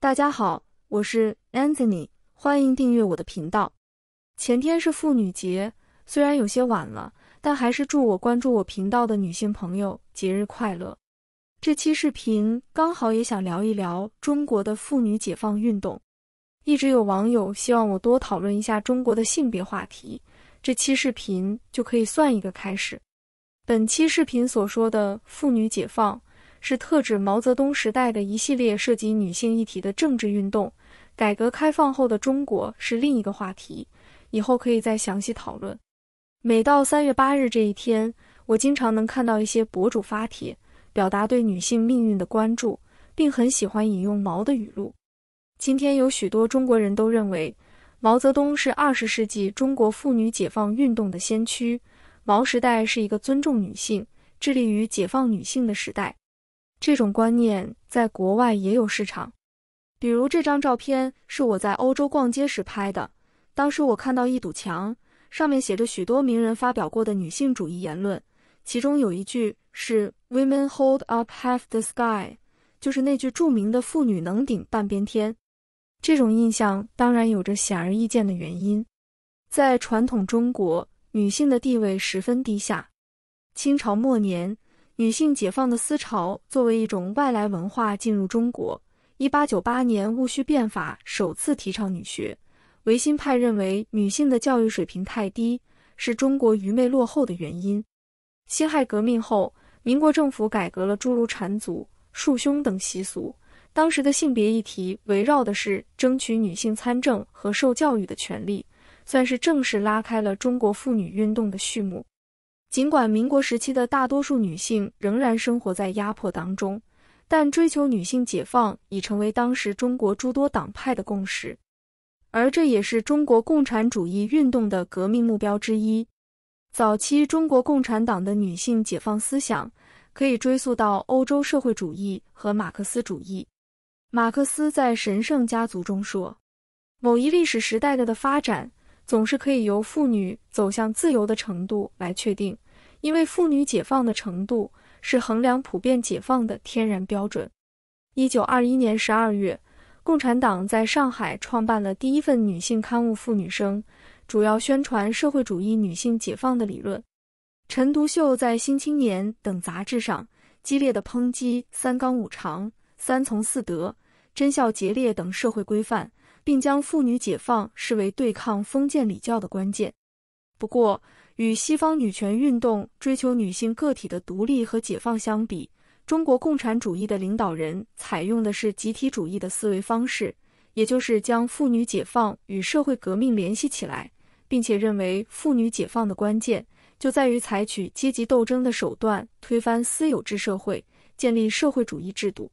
大家好，我是 Anthony， 欢迎订阅我的频道。前天是妇女节，虽然有些晚了，但还是祝我关注我频道的女性朋友节日快乐。这期视频刚好也想聊一聊中国的妇女解放运动。一直有网友希望我多讨论一下中国的性别话题，这期视频就可以算一个开始。本期视频所说的妇女解放，是特指毛泽东时代的一系列涉及女性议题的政治运动。改革开放后的中国是另一个话题，以后可以再详细讨论。每到3月8日这一天，我经常能看到一些博主发帖，表达对女性命运的关注，并很喜欢引用毛的语录。今天有许多中国人都认为，毛泽东是20世纪中国妇女解放运动的先驱，毛时代是一个尊重女性、致力于解放女性的时代。这种观念在国外也有市场。比如这张照片是我在欧洲逛街时拍的，当时我看到一堵墙，上面写着许多名人发表过的女性主义言论，其中有一句是 Women hold up half the sky， 就是那句著名的妇女能顶半边天。这种印象当然有着显而易见的原因。在传统中国，女性的地位十分低下。清朝末年，女性解放的思潮作为一种外来文化进入中国。1898年戊戌变法首次提倡女学，维新派认为女性的教育水平太低，是中国愚昧落后的原因。辛亥革命后，民国政府改革了诸如缠足、束胸等习俗，当时的性别议题围绕的是争取女性参政和受教育的权利，算是正式拉开了中国妇女运动的序幕。尽管民国时期的大多数女性仍然生活在压迫当中，但追求女性解放已成为当时中国诸多党派的共识，而这也是中国共产主义运动的革命目标之一。早期中国共产党的女性解放思想可以追溯到欧洲社会主义和马克思主义。马克思在《神圣家族》中说，某一历史时代的发展总是可以由妇女走向自由的程度来确定，因为妇女解放的程度是衡量普遍解放的天然标准。1921年12月，共产党在上海创办了第一份女性刊物《妇女声》，主要宣传社会主义女性解放的理论。陈独秀在《新青年》等杂志上激烈地抨击三纲五常、三从四德、贞孝节烈等社会规范，并将妇女解放视为对抗封建礼教的关键。不过，与西方女权运动追求女性个体的独立和解放相比，中国共产主义的领导人采用的是集体主义的思维方式，也就是将妇女解放与社会革命联系起来，并且认为妇女解放的关键就在于采取阶级斗争的手段推翻私有制社会，建立社会主义制度。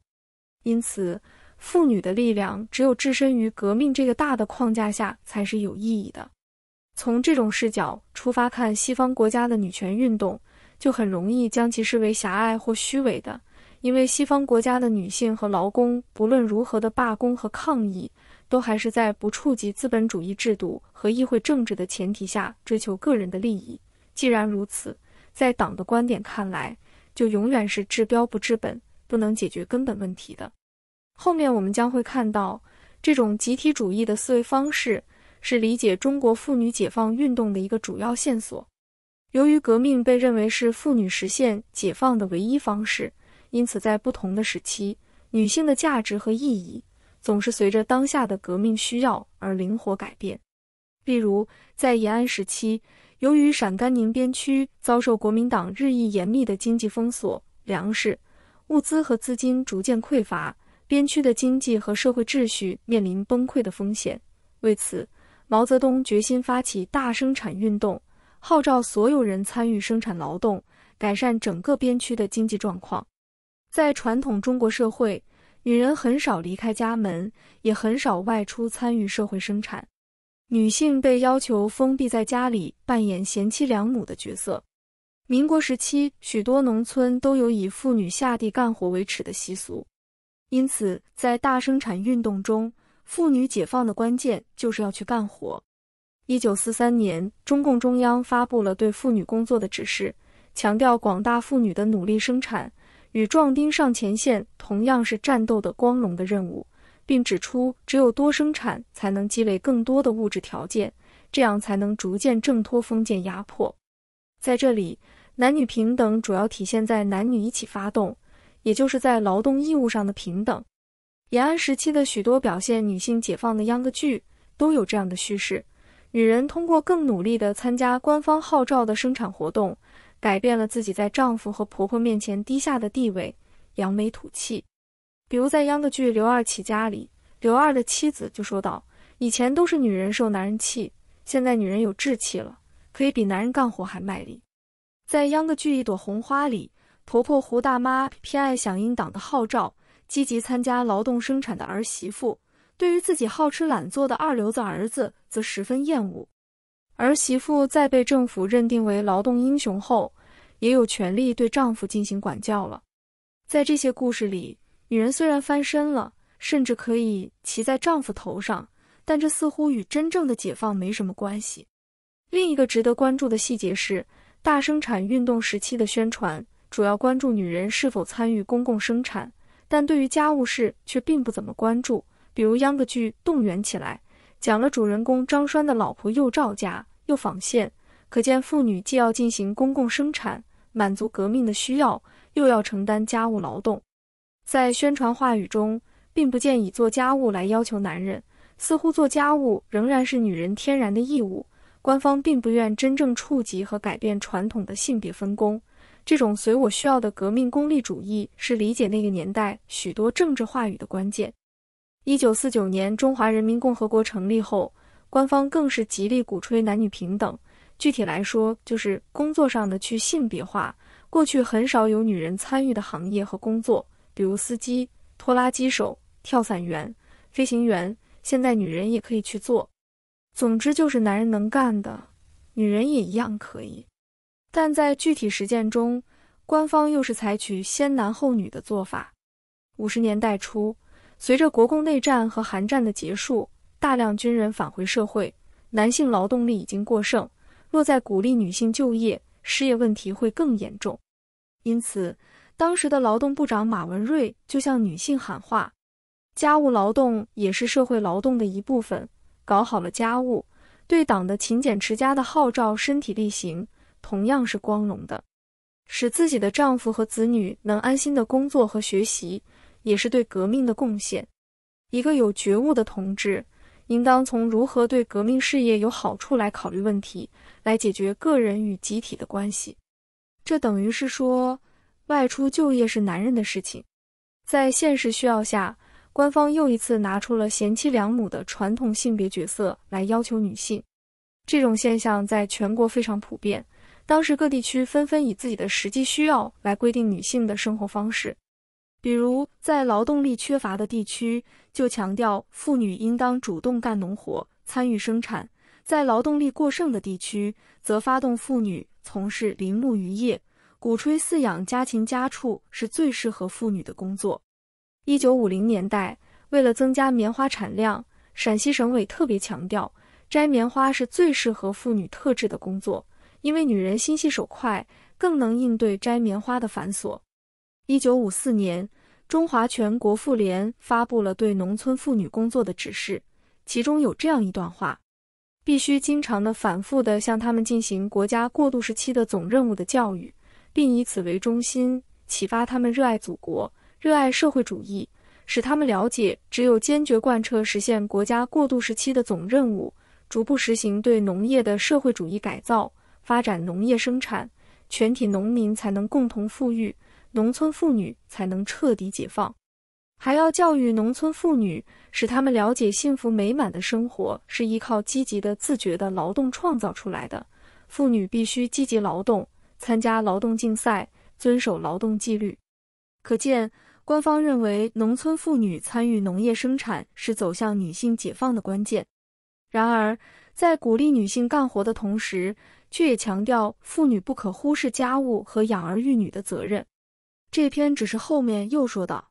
因此，妇女的力量只有置身于革命这个大的框架下才是有意义的。从这种视角出发看西方国家的女权运动，就很容易将其视为狭隘或虚伪的，因为西方国家的女性和劳工不论如何的罢工和抗议，都还是在不触及资本主义制度和议会政治的前提下追求个人的利益。既然如此，在党的观点看来，就永远是治标不治本，不能解决根本问题的。后面我们将会看到，这种集体主义的思维方式是理解中国妇女解放运动的一个主要线索。由于革命被认为是妇女实现解放的唯一方式，因此在不同的时期，女性的价值和意义总是随着当下的革命需要而灵活改变。例如，在延安时期，由于陕甘宁边区遭受国民党日益严密的经济封锁，粮食、物资和资金逐渐匮乏，边区的经济和社会秩序面临崩溃的风险。为此，毛泽东决心发起大生产运动，号召所有人参与生产劳动，改善整个边区的经济状况。在传统中国社会，女人很少离开家门，也很少外出参与社会生产。女性被要求封闭在家里，扮演贤妻良母的角色。民国时期，许多农村都有以妇女下地干活为耻的习俗。因此，在大生产运动中，妇女解放的关键就是要去干活。1943年，中共中央发布了对妇女工作的指示，强调广大妇女的努力生产与壮丁上前线同样是战斗的光荣的任务，并指出只有多生产才能积累更多的物质条件，这样才能逐渐挣脱封建压迫。在这里，男女平等主要体现在男女一起发动，也就是在劳动义务上的平等。延安时期的许多表现女性解放的秧歌剧都有这样的叙事，女人通过更努力地参加官方号召的生产活动，改变了自己在丈夫和婆婆面前低下的地位，扬眉吐气。比如在秧歌剧《刘二起家》里，刘二的妻子就说道：以前都是女人受男人气，现在女人有志气了，可以比男人干活还卖力。在秧歌剧《一朵红花》里，婆婆胡大妈偏爱响应党的号召，积极参加劳动生产的儿媳妇，对于自己好吃懒做的二流子儿子则十分厌恶。儿媳妇在被政府认定为劳动英雄后，也有权利对丈夫进行管教了。在这些故事里，女人虽然翻身了，甚至可以骑在丈夫头上，但这似乎与真正的解放没什么关系。另一个值得关注的细节是，大生产运动时期的宣传主要关注女人是否参与公共生产，但对于家务事却并不怎么关注。比如秧歌剧《动员起来》讲了主人公张栓的老婆又赵家又纺线，可见妇女既要进行公共生产，满足革命的需要，又要承担家务劳动。在宣传话语中，并不见以做家务来要求男人，似乎做家务仍然是女人天然的义务。官方并不愿真正触及和改变传统的性别分工，这种随我需要的革命功利主义是理解那个年代许多政治话语的关键。1949年中华人民共和国成立后，官方更是极力鼓吹男女平等，具体来说就是工作上的去性别化。过去很少有女人参与的行业和工作，比如司机、拖拉机手、跳伞员、飞行员，现在女人也可以去做。总之就是男人能干的，女人也一样可以。但在具体实践中，官方又是采取先男后女的做法。50年代初，随着国共内战和韩战的结束，大量军人返回社会，男性劳动力已经过剩，若再鼓励女性就业，失业问题会更严重。因此，当时的劳动部长马文瑞就向女性喊话：家务劳动也是社会劳动的一部分，搞好了家务，对党的勤俭持家的号召身体力行，同样是光荣的。使自己的丈夫和子女能安心的工作和学习，也是对革命的贡献。一个有觉悟的同志，应当从如何对革命事业有好处来考虑问题，来解决个人与集体的关系。这等于是说，外出就业是男人的事情。在现实需要下，官方又一次拿出了贤妻良母的传统性别角色来要求女性。这种现象在全国非常普遍，当时各地区纷纷以自己的实际需要来规定女性的生活方式。比如在劳动力缺乏的地区，就强调妇女应当主动干农活，参与生产；在劳动力过剩的地区，则发动妇女从事林牧渔业，鼓吹饲养家禽家畜是最适合妇女的工作。1950年代，为了增加棉花产量，陕西省委特别强调，摘棉花是最适合妇女特质的工作，因为女人心细手快，更能应对摘棉花的繁琐。1954年，中华全国妇联发布了对农村妇女工作的指示，其中有这样一段话：必须经常的反复的向她们进行国家过渡时期的总任务的教育，并以此为中心，启发她们热爱祖国，热爱社会主义，使他们了解只有坚决贯彻实现国家过渡时期的总任务，逐步实行对农业的社会主义改造，发展农业生产，全体农民才能共同富裕，农村妇女才能彻底解放。还要教育农村妇女，使她们了解幸福美满的生活是依靠积极的自觉的劳动创造出来的，妇女必须积极劳动，参加劳动竞赛，遵守劳动纪律。可见，官方认为农村妇女参与农业生产是走向女性解放的关键。然而，在鼓励女性干活的同时，却也强调妇女不可忽视家务和养儿育女的责任。这篇只是后面又说道，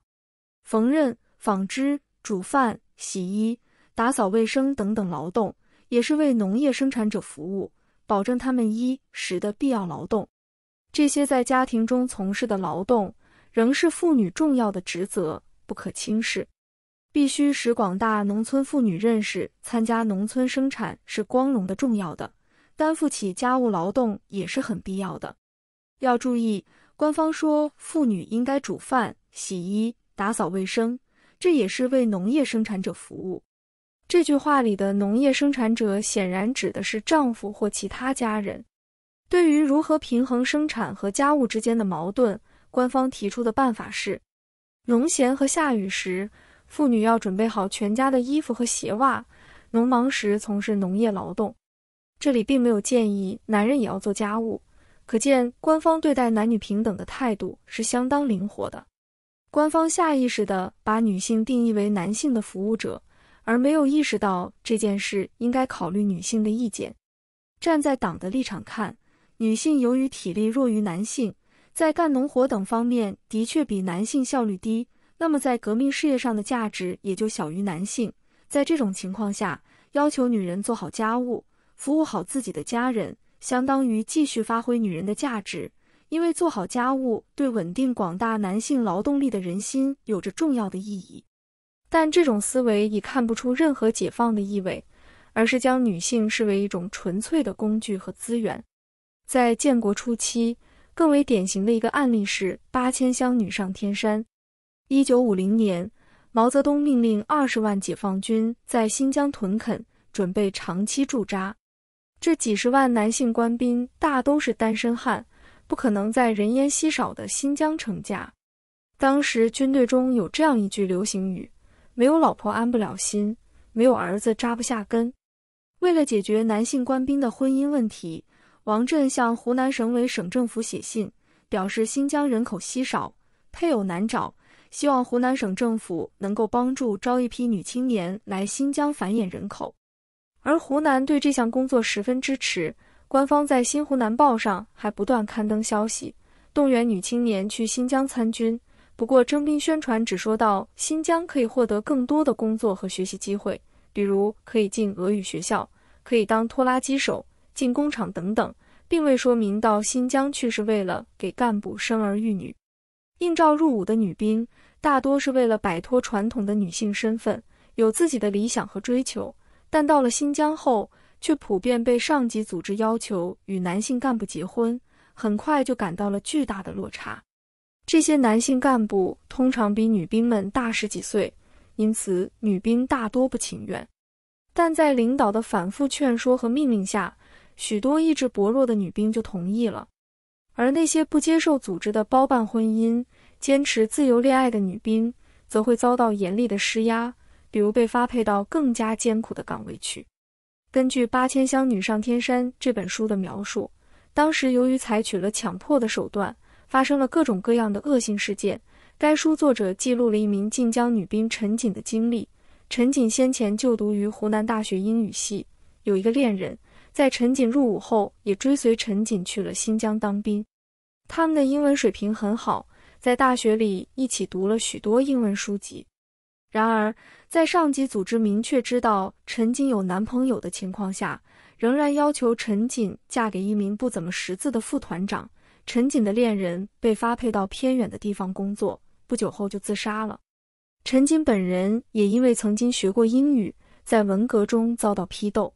缝纫、纺织、煮饭、洗衣、打扫卫生等等劳动，也是为农业生产者服务，保证他们衣食的必要劳动。这些在家庭中从事的劳动，仍是妇女重要的职责，不可轻视。必须使广大农村妇女认识，参加农村生产是光荣的、重要的，担负起家务劳动也是很必要的。要注意，官方说妇女应该煮饭、洗衣、打扫卫生，这也是为农业生产者服务。这句话里的农业生产者显然指的是丈夫或其他家人。对于如何平衡生产和家务之间的矛盾，官方提出的办法是，农闲和下雨时，妇女要准备好全家的衣服和鞋袜，农忙时从事农业劳动。这里并没有建议男人也要做家务，可见官方对待男女平等的态度是相当灵活的。官方下意识地把女性定义为男性的服务者，而没有意识到这件事应该考虑女性的意见。站在党的立场看，女性由于体力弱于男性，在干农活等方面的确比男性效率低，那么在革命事业上的价值也就小于男性。在这种情况下，要求女人做好家务，服务好自己的家人，相当于继续发挥女人的价值，因为做好家务对稳定广大男性劳动力的人心有着重要的意义。但这种思维已看不出任何解放的意味，而是将女性视为一种纯粹的工具和资源。在建国初期，更为典型的一个案例是8000湘女上天山。1950年，毛泽东命令20万解放军在新疆屯垦，准备长期驻扎。这几十万男性官兵大都是单身汉，不可能在人烟稀少的新疆成家。当时军队中有这样一句流行语：没有老婆安不了心，没有儿子扎不下根。为了解决男性官兵的婚姻问题，王震向湖南省委省政府写信，表示新疆人口稀少，配偶难找，希望湖南省政府能够帮助招一批女青年来新疆繁衍人口。而湖南对这项工作十分支持，官方在《新湖南报》上还不断刊登消息，动员女青年去新疆参军。不过征兵宣传只说到新疆可以获得更多的工作和学习机会，比如可以进俄语学校，可以当拖拉机手，进工厂等等，并未说明到新疆去是为了给干部生儿育女。应召入伍的女兵大多是为了摆脱传统的女性身份，有自己的理想和追求，但到了新疆后，却普遍被上级组织要求与男性干部结婚，很快就感到了巨大的落差。这些男性干部通常比女兵们大10几岁，因此女兵大多不情愿。但在领导的反复劝说和命令下，许多意志薄弱的女兵就同意了。而那些不接受组织的包办婚姻、坚持自由恋爱的女兵，则会遭到严厉的施压，比如被发配到更加艰苦的岗位去。根据《8000湘女上天山》这本书的描述，当时由于采取了强迫的手段，发生了各种各样的恶性事件。该书作者记录了一名晋江女兵陈瑾的经历。陈瑾先前就读于湖南大学英语系，有一个恋人，在陈瑾入伍后也追随陈瑾去了新疆当兵。他们的英文水平很好，在大学里一起读了许多英文书籍。然而，在上级组织明确知道陈瑾有男朋友的情况下，仍然要求陈瑾嫁给一名不怎么识字的副团长。陈瑾的恋人被发配到偏远的地方工作，不久后就自杀了。陈瑾本人也因为曾经学过英语，在文革中遭到批斗。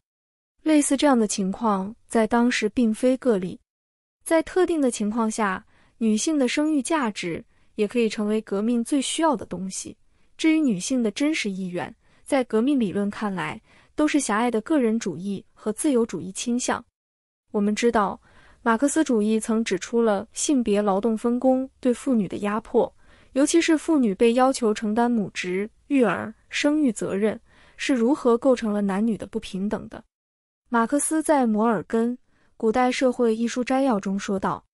类似这样的情况在当时并非个例。在特定的情况下，女性的生育价值也可以成为革命最需要的东西。至于女性的真实意愿，在革命理论看来，都是狭隘的个人主义和自由主义倾向。我们知道，马克思主义曾指出了性别劳动分工对妇女的压迫，尤其是妇女被要求承担母职、育儿、生育责任，是如何构成了男女的不平等的。马克思在《摩尔根：古代社会》一书摘要中说道，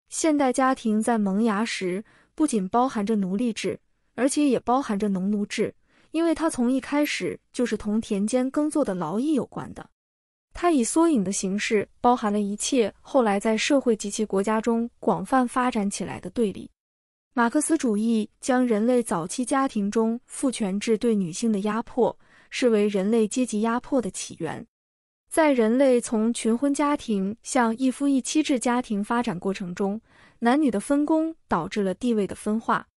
现代家庭在萌芽时不仅包含着奴隶制，而且也包含着农奴制，因为它从一开始就是同田间耕作的劳役有关的。它以缩影的形式包含了一切后来在社会及其国家中广泛发展起来的对立。马克思主义将人类早期家庭中父权制对女性的压迫视为人类阶级压迫的起源。在人类从群婚家庭向一夫一妻制家庭发展过程中，男女的分工导致了地位的分化。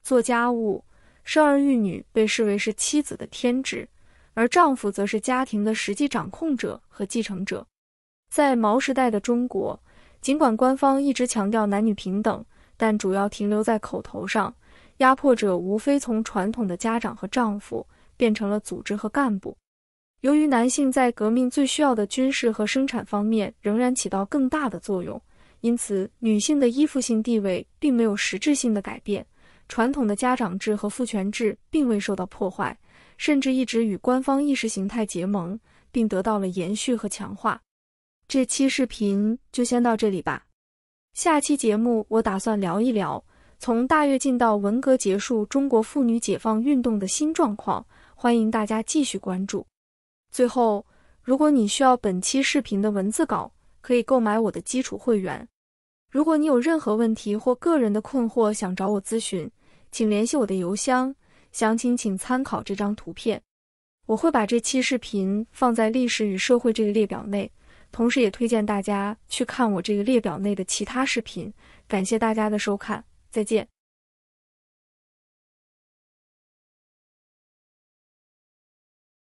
做家务、生儿育女被视为是妻子的天职，而丈夫则是家庭的实际掌控者和继承者。在毛时代的中国，尽管官方一直强调男女平等，但主要停留在口头上，压迫者无非从传统的家长和丈夫变成了组织和干部。由于男性在革命最需要的军事和生产方面仍然起到更大的作用，因此女性的依附性地位并没有实质性的改变，传统的家长制和父权制并未受到破坏，甚至一直与官方意识形态结盟，并得到了延续和强化。这期视频就先到这里吧。下期节目我打算聊一聊从大跃进到文革结束中国妇女解放运动的新状况，欢迎大家继续关注。最后，如果你需要本期视频的文字稿，可以购买我的基础会员。如果你有任何问题或个人的困惑想找我咨询，请联系我的邮箱，详情请参考这张图片。我会把这期视频放在历史与社会这个列表内，同时也推荐大家去看我这个列表内的其他视频。感谢大家的收看，再见。